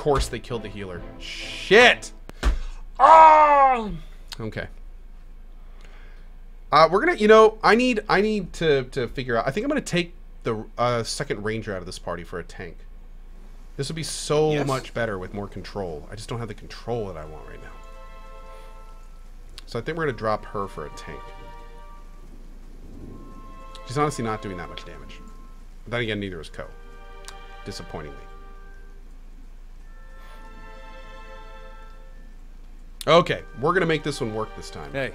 course they killed the healer. Shit! Oh! Okay. We're gonna, you know, I need to figure out. I think I'm gonna take the second ranger out of this party for a tank. This would be so much better with more control. I just don't have the control that I want right now. So I think we're gonna drop her for a tank. She's honestly not doing that much damage. But then again, neither is Cohh. Disappointingly. Okay, we're gonna make this one work this time. Hey.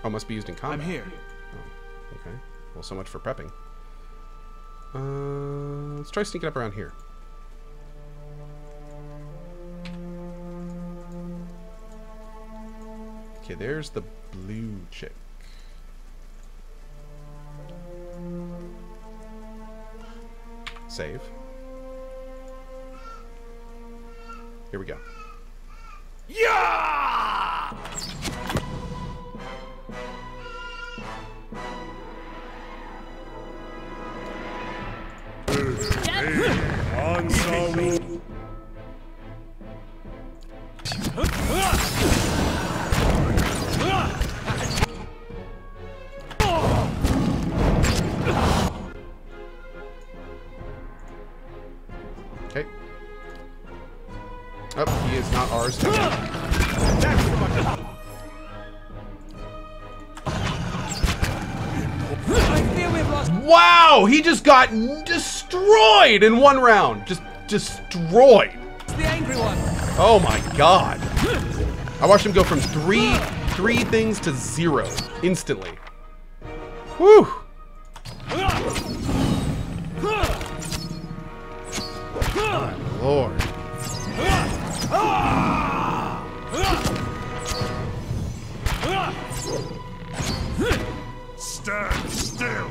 Oh, must be used in combat. I'm here. Oh, okay. Well, so much for prepping. Let's try sneaking up around here. Okay, there's the blue chick. Save. Here we go. Yeah! Okay. Oh, he is not ours. Wow, he just got destroyed in one round. Just destroyed. It's the angry one. Oh my god. I watched him go from three things to 0 instantly. Whew. My Lord. Stand still.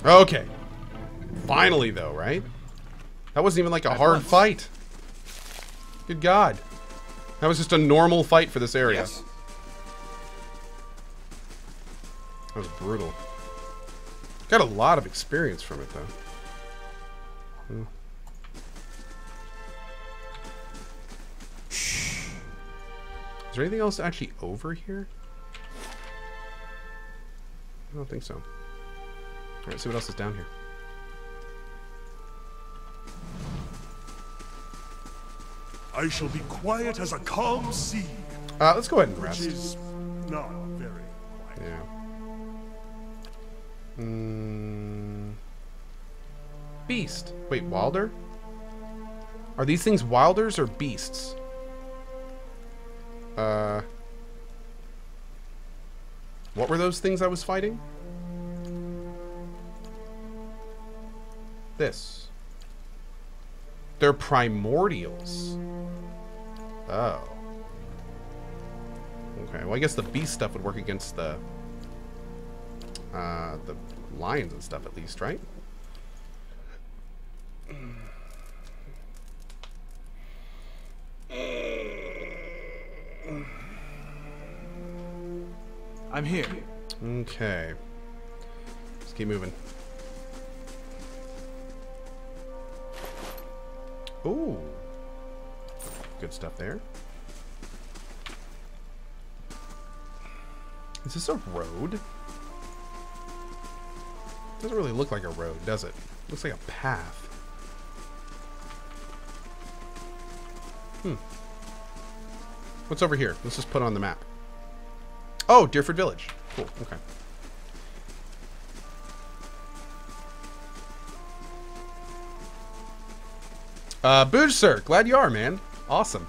Okay. Finally, though, right? That wasn't even like a hard fight. Good God. That was just a normal fight for this area. Yes. That was brutal. Got a lot of experience from it, though. Is there anything else actually over here? I don't think so. Alright, see what else is down here. I shall be quiet as a calm sea. Let's go ahead and rest. Which is not very quiet. Yeah. Beast. Wait, Wilder? Are these things Wilders or beasts? What were those things I was fighting? This. They're primordials. Oh. Okay, well I guess the beast stuff would work against the lions and stuff at least, right? I'm here. Okay. Let's keep moving. Ooh. Good stuff there. Is this a road? Doesn't really look like a road, does it? Looks like a path. What's over here? Let's just put it on the map. Oh, Deerford Village. Cool, okay. Booge Sir, glad you are, man. Awesome.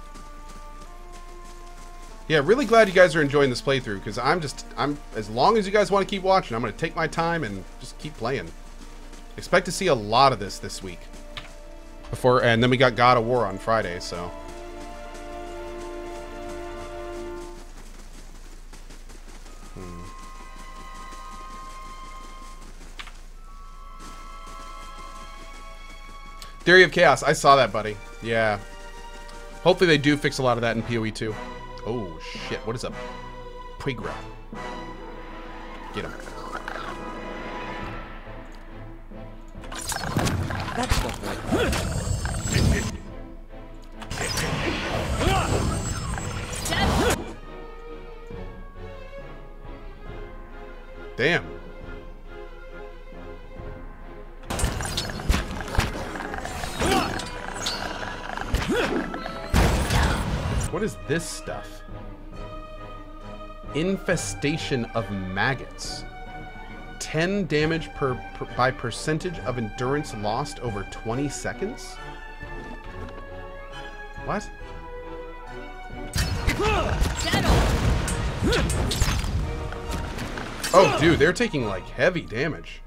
Yeah, really glad you guys are enjoying this playthrough, because I'm as long as you guys want to keep watching, I'm going to take my time and just keep playing. Expect to see a lot of this week. And then we got God of War on Friday, so. Theory of Chaos. I saw that, buddy. Yeah. Hopefully they do fix a lot of that in PoE 2. Oh, shit. What is a Puigra? Get him. That's not right. Damn. What is this stuff? Infestation of maggots. 10 damage by percentage of endurance lost over 20 seconds? What? Oh, dude, they're taking, like, heavy damage.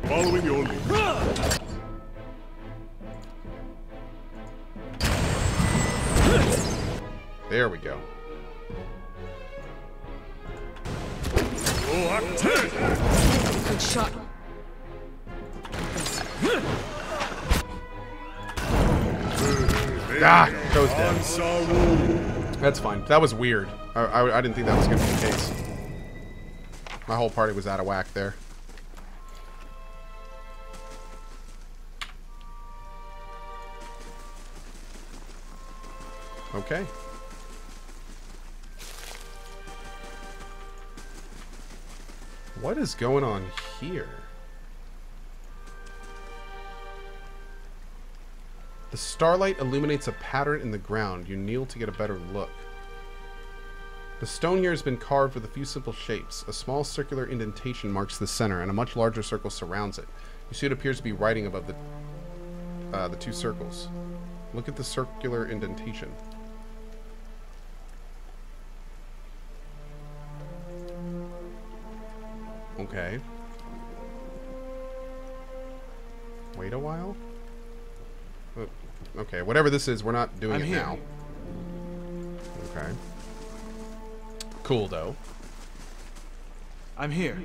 Following your lead. There we go. Good shot. Ah, Cohh's dead. That's fine. That was weird. I didn't think that was going to be the case. My whole party was out of whack there. Okay. What is going on here? The starlight illuminates a pattern in the ground. You kneel to get a better look. The stone here has been carved with a few simple shapes. A small circular indentation marks the center, and a much larger circle surrounds it. You see it appears to be writing above the two circles. Look at the circular indentation. Okay. Wait a while? Okay, whatever this is, we're not doing it now. Okay. Cool, though. I'm here.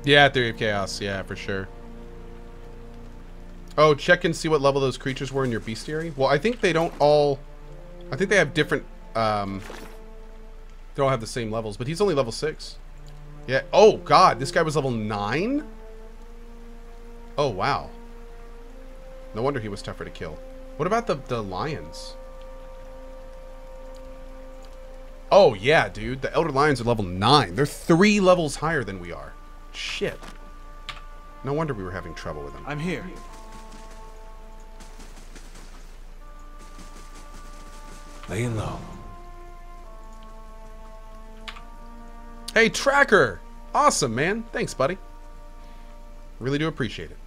Yeah, Theory of Chaos. Yeah, for sure. Oh, check and see what level those creatures were in your bestiary? Well, I think they don't all... I think they have different... they don't have the same levels, but he's only level 6. Yeah. Oh, God. This guy was level 9? Oh, wow. No wonder he was tougher to kill. What about the lions? Oh, yeah, dude. The Elder Lions are level 9. They're 3 levels higher than we are. Shit. No wonder we were having trouble with them. I'm here. Laying low. Hey, Tracker! Awesome, man. Thanks, buddy. Really do appreciate it.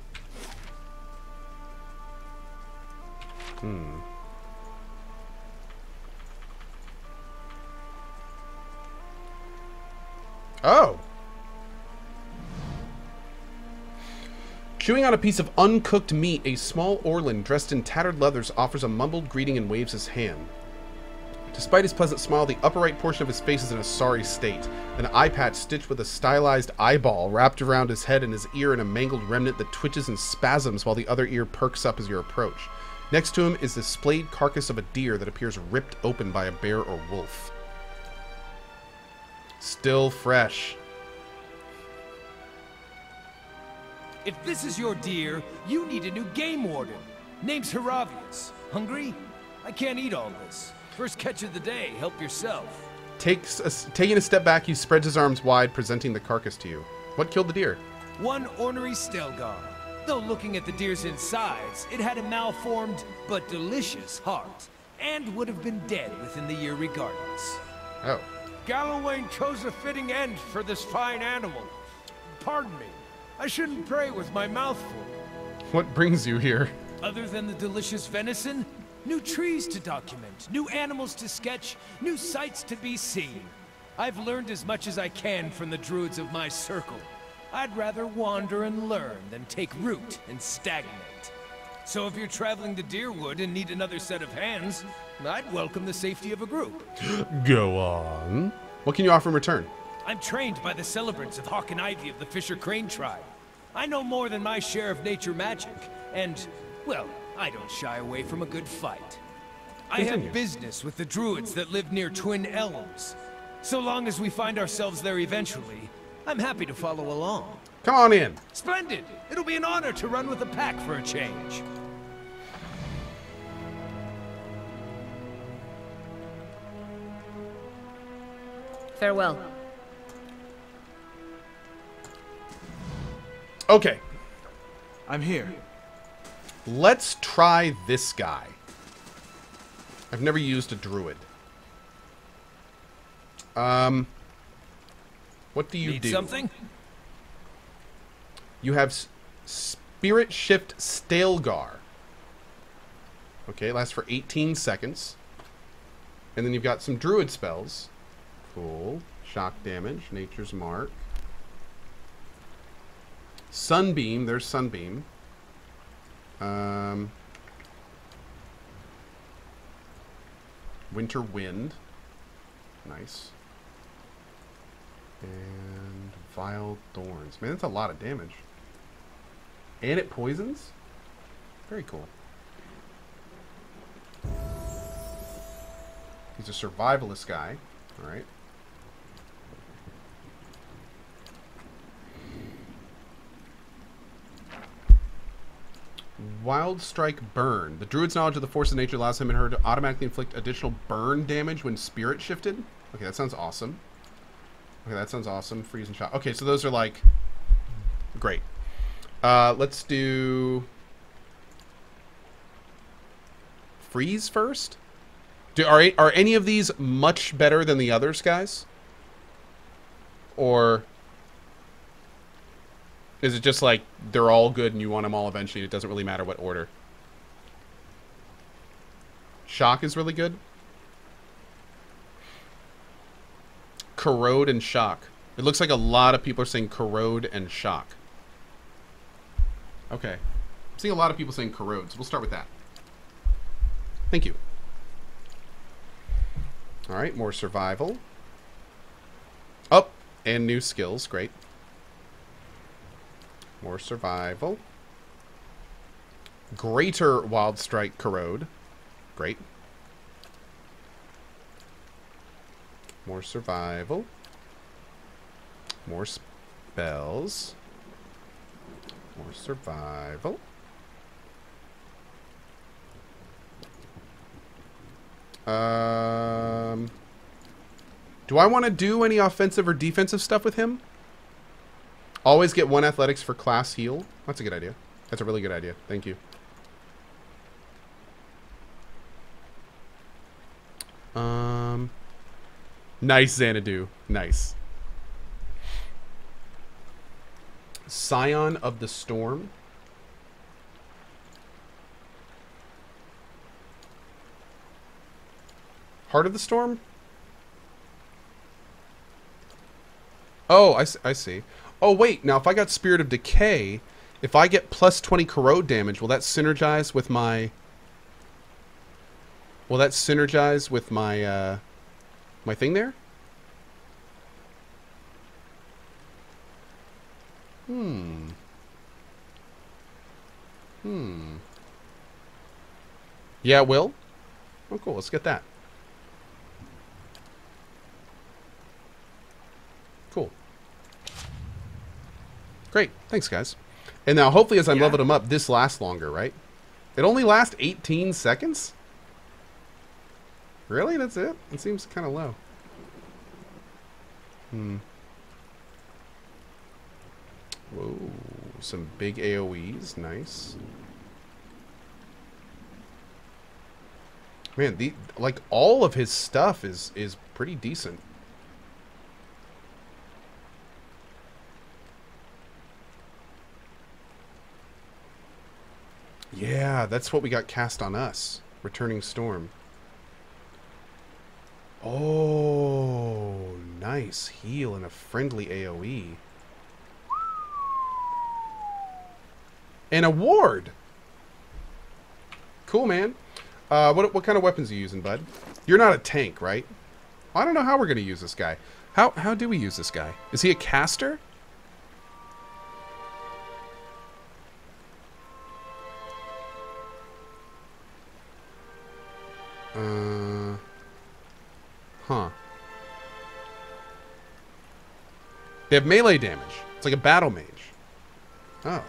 Oh. Chewing on a piece of uncooked meat, a small Orlan dressed in tattered leathers offers a mumbled greeting and waves his hand. Despite his pleasant smile, the upper right portion of his face is in a sorry state. An eye patch stitched with a stylized eyeball wrapped around his head and his ear in a mangled remnant that twitches and spasms while the other ear perks up as you approach. Next to him is the splayed carcass of a deer that appears ripped open by a bear or wolf. Still fresh. If this is your deer, you need a new game warden. Name's Haravius. Hungry? I can't eat all this. First catch of the day, help yourself. Taking a step back, he spreads his arms wide, presenting the carcass to you. What killed the deer? One ornery Stelgar. Though looking at the deer's insides, it had a malformed but delicious heart, and would have been dead within the year regardless. Oh. Galloway chose a fitting end for this fine animal. Pardon me, I shouldn't pray with my mouth full. What brings you here? Other than the delicious venison, new trees to document, new animals to sketch, new sights to be seen. I've learned as much as I can from the druids of my circle. I'd rather wander and learn than take root and stagnate. So if you're traveling to Deerwood and need another set of hands, I'd welcome the safety of a group. Go on. What can you offer in return? I'm trained by the celebrants of Hawk and Ivy of the Fisher Crane tribe. I know more than my share of nature magic, and, well, I don't shy away from a good fight. I Continue. have business with the druids that live near Twin Elms. So long as we find ourselves there eventually, I'm happy to follow along. Come on in. Splendid! It'll be an honor to run with the pack for a change. Farewell. Okay. I'm here. Let's try this guy. I've never used a druid. What do you Need do? something? You have Spirit Shift Stalgar. Okay, it lasts for 18 seconds. And then you've got some druid spells. Cool. Shock damage, Nature's Mark. Sunbeam, there's Sunbeam. Winter Wind. Nice. And Vile Thorns. Man, that's a lot of damage. And it poisons? Very cool. He's a survivalist guy. Alright. Wild Strike Burn. The druid's knowledge of the force of nature allows him and her to automatically inflict additional burn damage when spirit shifted. Okay, that sounds awesome. Okay, that sounds awesome. Freeze and shock. Okay, so those are like... Great. Let's do... Freeze first? Are any of these much better than the others, guys? Or... Is it just like they're all good and you want them all eventually? It doesn't really matter what order. Shock is really good. Corrode and Shock. It looks like a lot of people are saying Corrode and Shock. Okay. I'm seeing a lot of people saying Corrode, so we'll start with that. Thank you. Alright, more survival. Oh, and new skills. Great. More survival. Greater Wild Strike Corrode. Great. More survival. More spells. More survival. Do I want to do any offensive or defensive stuff with him? Always get 1 athletics for class heal. That's a good idea. That's a really good idea. Thank you. Nice, Xanadu. Nice. Scion of the Storm. Heart of the Storm? Oh, I see. Oh, wait. Now, if I got Spirit of Decay, if I get plus 20 corrode damage, will that synergize with my... Will that synergize with my, my thing there? Yeah, it will? Oh, cool. Let's get that. Cool. Great. Thanks, guys. And now, hopefully, as I'm leveling them up, this lasts longer, right? It only lasts 18 seconds? Really? That's it? It seems kind of low. Whoa. Some big AoEs. Nice. Man, like, all of his stuff is pretty decent. Yeah, that's what we got cast on us. Returning Storm. Oh, nice. Heal and a friendly AoE. An award! Cool, man. What kind of weapons are you using, bud? You're not a tank, right? I don't know how we're going to use this guy. How do we use this guy? Is he a caster? Huh. They have melee damage. It's like a battle mage. Oh.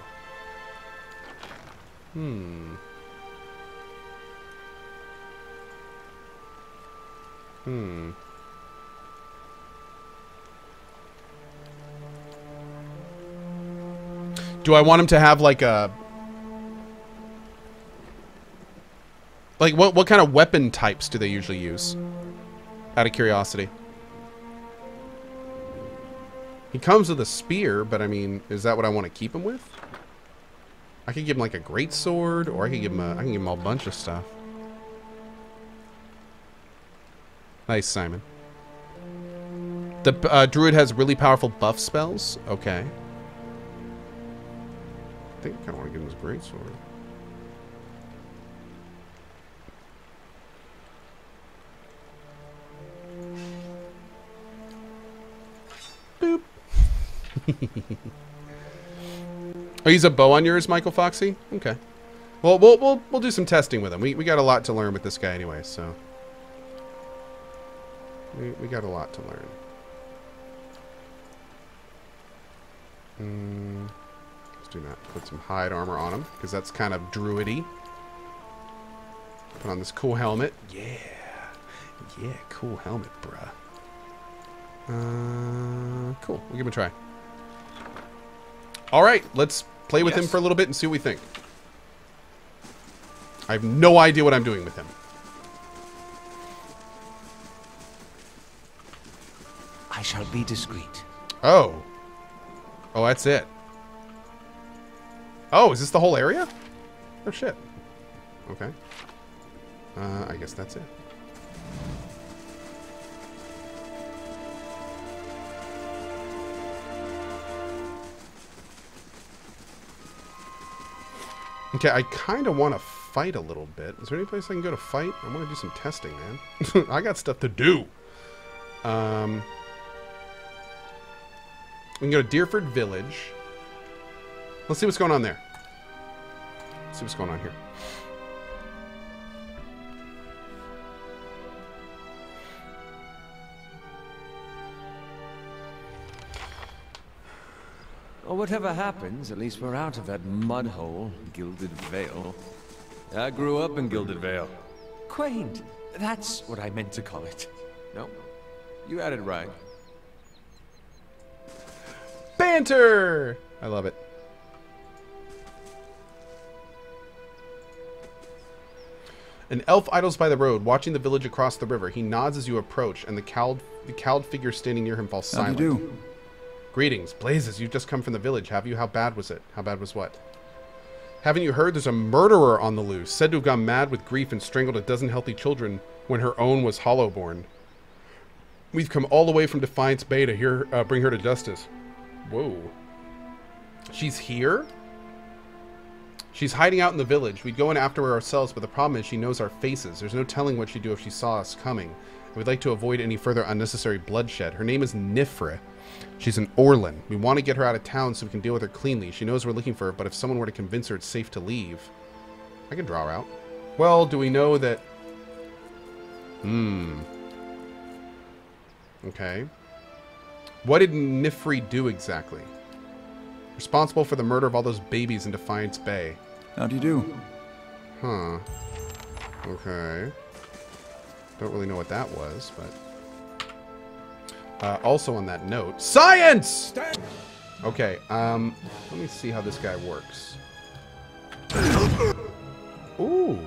Do I want him to have like a... Like, what kind of weapon types do they usually use? Out of curiosity. He comes with a spear, but I mean, is that what I want to keep him with? I could give him like a great sword, or I could give him I can give him a bunch of stuff. Nice, Simon. The druid has really powerful buff spells. Okay. I think I kind of want to give him his great sword. Boop. Oh, use a bow on yours, Michael Foxy? Okay. Well, we'll do some testing with him. We got a lot to learn with this guy anyway, so we got a lot to learn. Let's do that. Put some hide armor on him because that's kind of druidy. Put on this cool helmet. Yeah, cool helmet, bruh. Cool. We'll give him a try. All right, let's play with him for a little bit and see what we think. I have no idea what I'm doing with him. I shall be discreet. Oh. Oh, that's it. Oh, is this the whole area? Oh, shit. Okay. I guess that's it. Okay, I kind of want to fight a little bit. Is there any place I can go to fight? I want to do some testing, man. I got stuff to do. We can go to Deerford Village. Let's see what's going on there. Let's see what's going on here. Well, whatever happens, at least we're out of that mud hole, Gilded Vale. I grew up in Gilded Vale. Quaint. That's what I meant to call it. No, you had it right. Banter! I love it. An elf idles by the road, watching the village across the river. He nods as you approach, and the cowled figure standing near him falls silent. How do you do? Greetings. Blazes, you've just come from the village, have you? How bad was it? How bad was what? Haven't you heard there's a murderer on the loose, said to have gone mad with grief and strangled a dozen healthy children when her own was hollowborn. We've come all the way from Defiance Bay to bring her to justice. Whoa. She's here? She's hiding out in the village. We'd go in after her ourselves, but the problem is she knows our faces. There's no telling what she'd do if she saw us coming. We'd like to avoid any further unnecessary bloodshed. Her name is Nifra. She's an Orlan. We want to get her out of town so we can deal with her cleanly. She knows we're looking for her, but if someone were to convince her it's safe to leave... I can draw her out. Well, do we know that... Okay. What did Nifri do exactly? Responsible for the murder of all those babies in Defiance Bay. How do you do? Huh. Okay. Don't really know what that was, but... also on that note, science! Okay, let me see how this guy works. Ooh.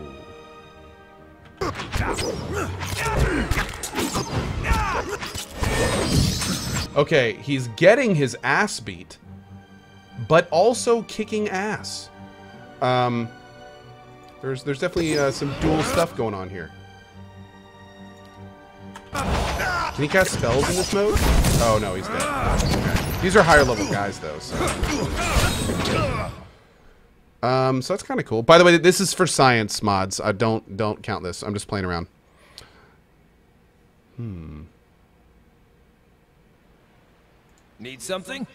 Okay, he's getting his ass beat, but also kicking ass. There's definitely some dual stuff going on here. Can he cast spells in this mode? Oh no, he's dead. Okay. These are higher level guys though, so. So that's kind of cool. By the way, this is for science mods. Don't count this. I'm just playing around. Need something?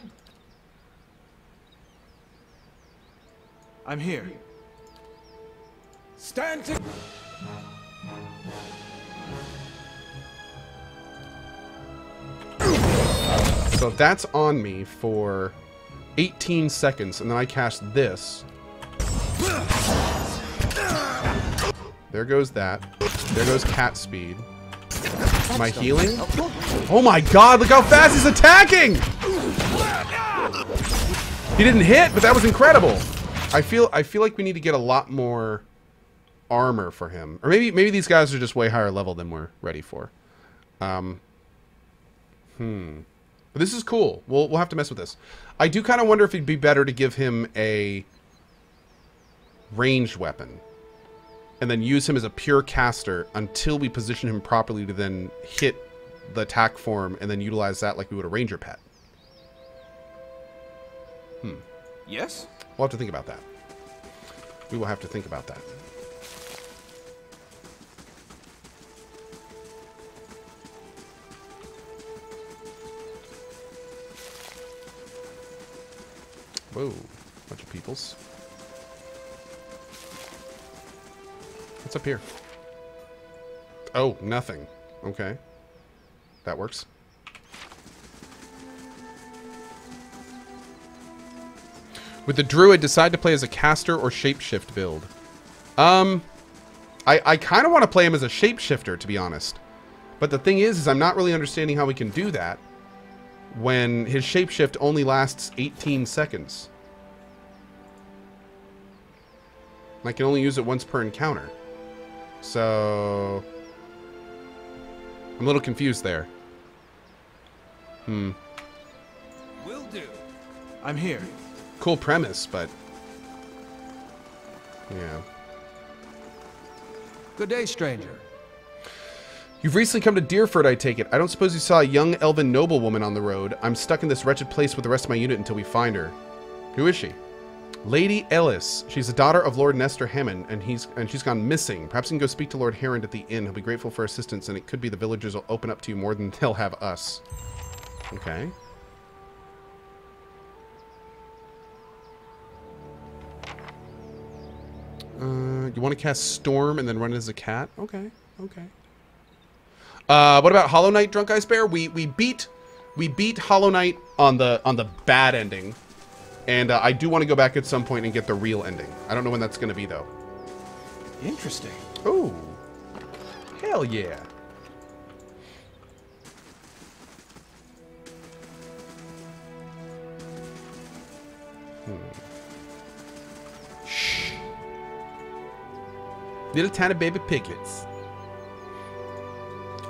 I'm here. Stand to... So that's on me for 18 seconds, and then I cast this. There goes that. There goes cat speed. Am I healing? Oh my god, look how fast he's attacking! He didn't hit, but that was incredible. I feel like we need to get a lot more armor for him. Or maybe these guys are just way higher level than we're ready for. But this is cool. We'll have to mess with this. I do kind of wonder if it'd be better to give him a ranged weapon and then use him as a pure caster until we position him properly to then hit the attack form and then utilize that like we would a ranger pet. Yes? We'll have to think about that. We will have to think about that. Whoa, bunch of peoples. What's up here? Oh, nothing. Okay. That works. With the druid, decide to play as a caster or shapeshift build. I kind of want to play him as a shapeshifter, to be honest. But the thing is I'm not really understanding how we can do that when his shapeshift only lasts 18 seconds. I can only use it once per encounter. So I'm a little confused there. Will do. I'm here. Cool premise, but yeah. Good day, stranger. You've recently come to Deerford, I take it. I don't suppose you saw a young elven noblewoman on the road. I'm stuck in this wretched place with the rest of my unit until we find her. Who is she? Lady Ellis. She's the daughter of Lord Nestor Hammond, and she's gone missing. Perhaps you can go speak to Lord Herond at the inn. He'll be grateful for assistance, and it could be the villagers will open up to you more than they'll have us. Okay. You want to cast Storm and then run as a cat? Okay, okay. What about Hollow Knight, Drunk Ice Bear? We beat Hollow Knight on the bad ending, and I do want to go back at some point and get the real ending. I don't know when that's going to be though. Interesting. Oh, hell yeah! Shh. Little tiny baby piglets.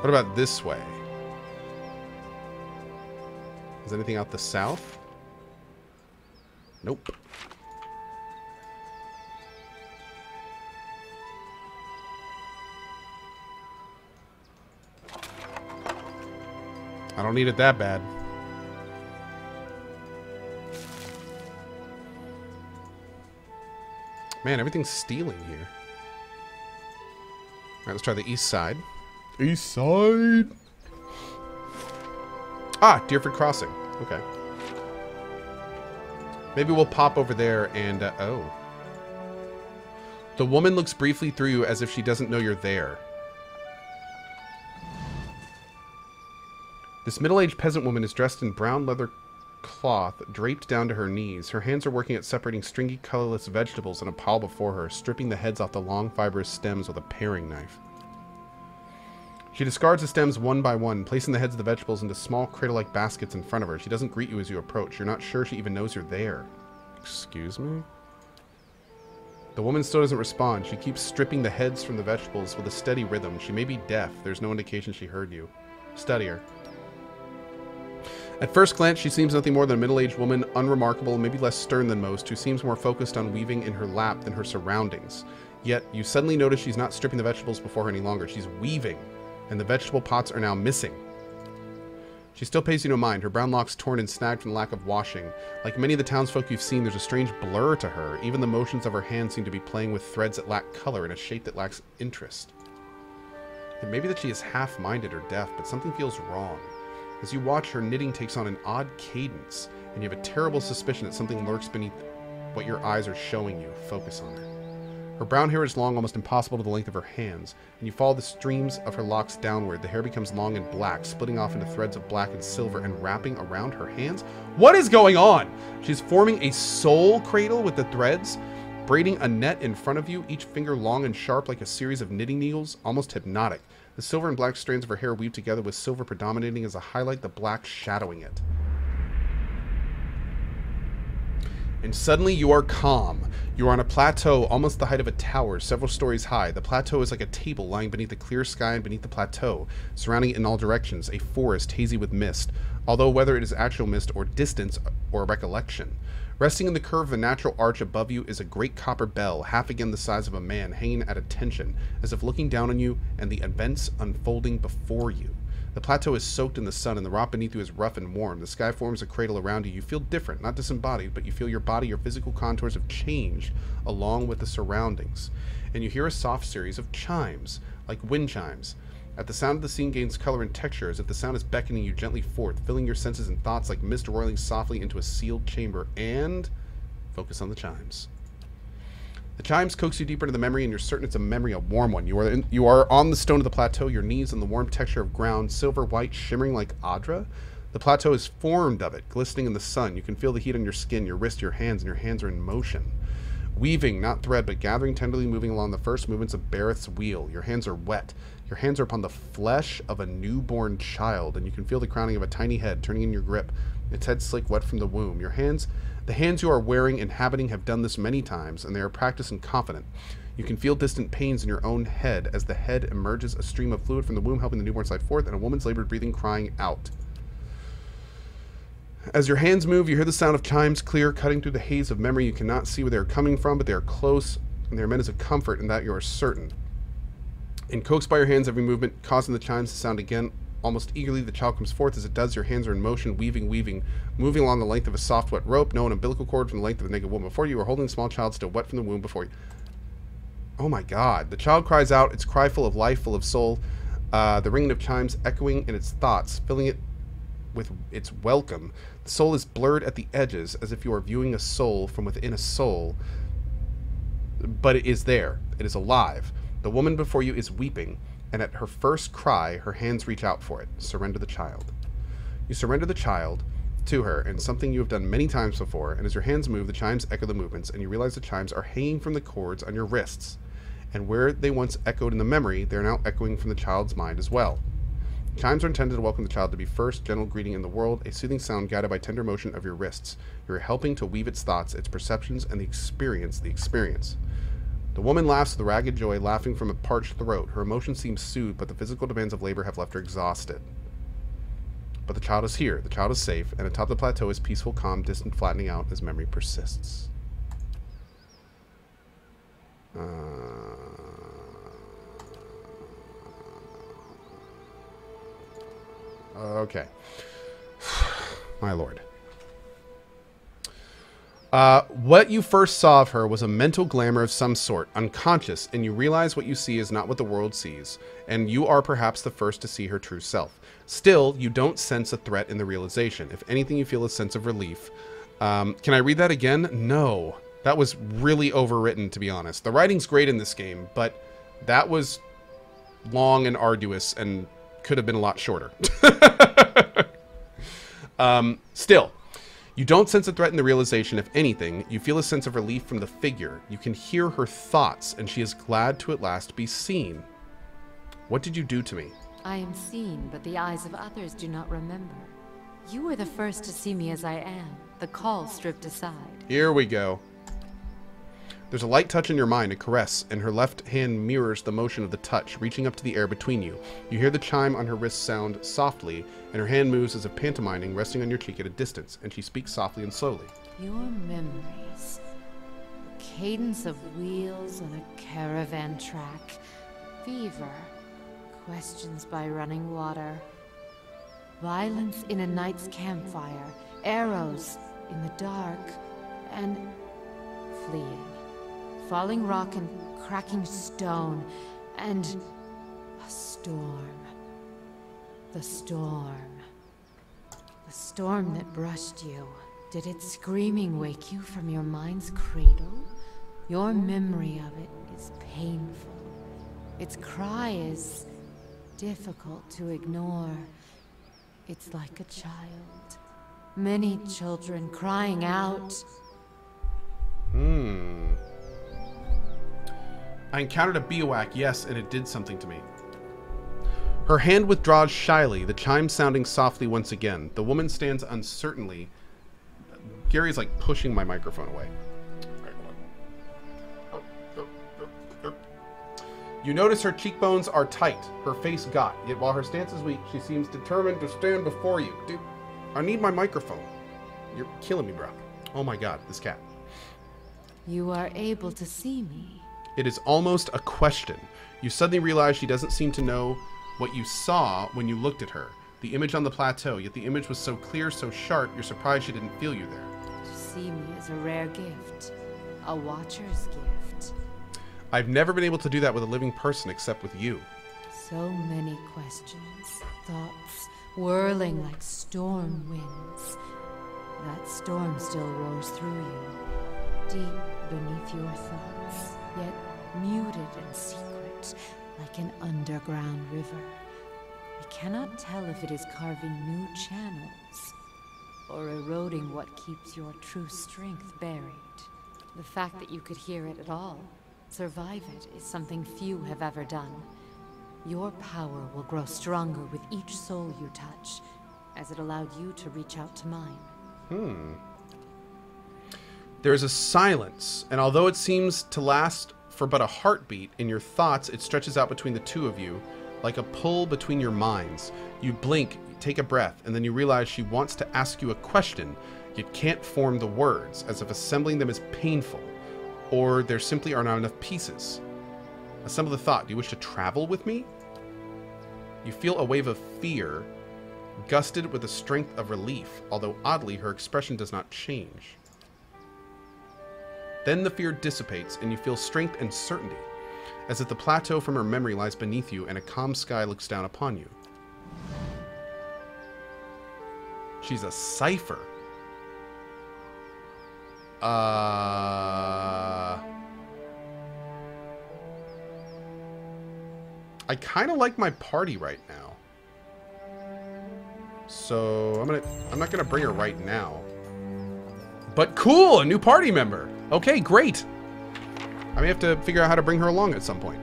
What about this way? Is anything out the south? Nope. I don't need it that bad. Man, everything's stealing here. Alright, let's try the east side. East side. Ah, Deerford Crossing. Okay. Maybe we'll pop over there and, oh. The woman looks briefly through you as if she doesn't know you're there. This middle-aged peasant woman is dressed in brown leather cloth draped down to her knees. Her hands are working at separating stringy, colorless vegetables in a pile before her, stripping the heads off the long, fibrous stems with a paring knife. She discards the stems one by one, placing the heads of the vegetables into small, cradle-like baskets in front of her. She doesn't greet you as you approach. You're not sure she even knows you're there. Excuse me? The woman still doesn't respond. She keeps stripping the heads from the vegetables with a steady rhythm. She may be deaf. There's no indication she heard you. Study her. At first glance, she seems nothing more than a middle-aged woman, unremarkable, maybe less stern than most, who seems more focused on weaving in her lap than her surroundings. Yet, you suddenly notice she's not stripping the vegetables before her any longer. She's weaving, and the vegetable pots are now missing. She still pays you no mind, her brown locks torn and snagged from the lack of washing. Like many of the townsfolk you've seen, there's a strange blur to her. Even the motions of her hands seem to be playing with threads that lack color and a shape that lacks interest. It may be that she is half-minded or deaf, but something feels wrong. As you watch, her knitting takes on an odd cadence, and you have a terrible suspicion that something lurks beneath what your eyes are showing you. Focus on her. Her brown hair is long, almost impossible to the length of her hands, and you follow the streams of her locks downward. The hair becomes long and black, splitting off into threads of black and silver and wrapping around her hands. What is going on? She's forming a soul cradle with the threads, braiding a net in front of you, each finger long and sharp like a series of knitting needles, almost hypnotic. The silver and black strands of her hair weave together, with silver predominating as a highlight, the black shadowing it. And suddenly you are calm. You are on a plateau almost the height of a tower, several stories high. The plateau is like a table lying beneath the clear sky, and beneath the plateau, surrounding it in all directions, a forest hazy with mist, although whether it is actual mist or distance or recollection. Resting in the curve of a natural arch above you is a great copper bell, half again the size of a man, hanging at attention, as if looking down on you and the events unfolding before you. The plateau is soaked in the sun, and the rock beneath you is rough and warm. The sky forms a cradle around you. You feel different, not disembodied, but you feel your body, your physical contours have changed along with the surroundings. And you hear a soft series of chimes, like wind chimes. At the sound, the scene gains color and texture, as if the sound is beckoning you gently forth, filling your senses and thoughts like mist roiling softly into a sealed chamber. And focus on the chimes. The chimes coax you deeper into the memory, and you're certain it's a memory, a warm one. You are on the stone of the plateau, your knees on the warm texture of ground, silver white, shimmering like Adra. The plateau is formed of it, glistening in the sun. You can feel the heat on your skin, your wrist, your hands, and your hands are in motion. Weaving, not thread, but gathering, tenderly moving along the first movements of Bareth's wheel. Your hands are wet. Your hands are upon the flesh of a newborn child, and you can feel the crowning of a tiny head turning in your grip, its head slick wet from the womb. The hands you are wearing, inhabiting, have done this many times, and they are practiced and confident. You can feel distant pains in your own head as the head emerges, a stream of fluid from the womb helping the newborn slide forth, and a woman's labored breathing crying out. As your hands move, you hear the sound of chimes clear, cutting through the haze of memory. You cannot see where they are coming from, but they are close, and they are meant as a comfort, and that you are certain. And coaxed by your hands, every movement causing the chimes to sound again. Almost eagerly, the child comes forth. As it does, your hands are in motion, weaving, moving along the length of a soft, wet rope. No, an umbilical cord from the length of the naked woman before you. You are holding a small child still wet from the womb before you. Oh my God. The child cries out, its cry full of life, full of soul. The ringing of chimes echoing in its thoughts, filling it with its welcome. The soul is blurred at the edges, as if you are viewing a soul from within a soul. But it is there. It is alive. The woman before you is weeping, and at her first cry, her hands reach out for it. Surrender the child. You surrender the child to her, and something you have done many times before, and as your hands move, the chimes echo the movements, and you realize the chimes are hanging from the cords on your wrists. And where they once echoed in the memory, they are now echoing from the child's mind as well. Chimes are intended to welcome the child to be first, gentle greeting in the world, a soothing sound guided by tender motion of your wrists. You are helping to weave its thoughts, its perceptions, and the experience. The woman laughs with ragged joy, laughing from a parched throat. Her emotion seems soothed, but the physical demands of labor have left her exhausted. But the child is here. The child is safe, and atop the plateau is peaceful, calm, distant, flattening out as memory persists. Okay. My lord. What you first saw of her was a mental glamour of some sort, unconscious, and you realize what you see is not what the world sees, and you are perhaps the first to see her true self. Still, you don't sense a threat in the realization. If anything, you feel a sense of relief. Can I read that again? No. That was really overwritten, to be honest. The writing's great in this game, but that was long and arduous and could have been a lot shorter. Still. You don't sense a threat in the realization. If anything, you feel a sense of relief from the figure. You can hear her thoughts, and she is glad to at last be seen. What did you do to me? I am seen, but the eyes of others do not remember. You were the first to see me as I am, the call stripped aside. Here we go. There's a light touch in your mind, a caress, and her left hand mirrors the motion of the touch, reaching up to the air between you. You hear the chime on her wrist sound softly, and her hand moves as if pantomiming, resting on your cheek at a distance, and she speaks softly and slowly. Your memories. Cadence of wheels on a caravan track. Fever. Questions by running water. Violence in a night's campfire, arrows in the dark, and fleeing. Falling rock and cracking stone, and a storm. The storm. The storm that brushed you. Did its screaming wake you from your mind's cradle? Your memory of it is painful. Its cry is difficult to ignore. It's like a child. Many children crying out. I encountered a bivouac, yes, and it did something to me. Her hand withdraws shyly, the chime sounding softly once again. The woman stands uncertainly. Gary's like pushing my microphone away. You notice her cheekbones are tight, her face gaunt, yet while her stance is weak, she seems determined to stand before you. Dude, I need my microphone. You're killing me, bro. Oh my god, this cat. You are able to see me. It is almost a question. You suddenly realize she doesn't seem to know what you saw when you looked at her. The image on the plateau, yet the image was so clear, so sharp, you're surprised she didn't feel you there. To see me is a rare gift. A watcher's gift. I've never been able to do that with a living person except with you. So many questions, thoughts, whirling like storm winds. That storm still roars through you, deep beneath your thoughts, yet muted and secret, like an underground river. You cannot tell if it is carving new channels, or eroding what keeps your true strength buried. The fact that you could hear it at all, survive it, is something few have ever done. Your power will grow stronger with each soul you touch, as it allowed you to reach out to mine. There is a silence, and although it seems to last for but a heartbeat, in your thoughts it stretches out between the two of you, like a pull between your minds. You blink, take a breath, and then you realize she wants to ask you a question, yet can't form the words, as if assembling them is painful, or there simply are not enough pieces. Assemble the thought. Do you wish to travel with me? You feel a wave of fear, gusted with a strength of relief, although oddly her expression does not change. Then the fear dissipates, and you feel strength and certainty, as if the plateau from her memory lies beneath you and a calm sky looks down upon you. She's a cipher. I kind of like my party right now. So I'm not gonna bring her right now. But cool, a new party member. Okay, great. I may have to figure out how to bring her along at some point.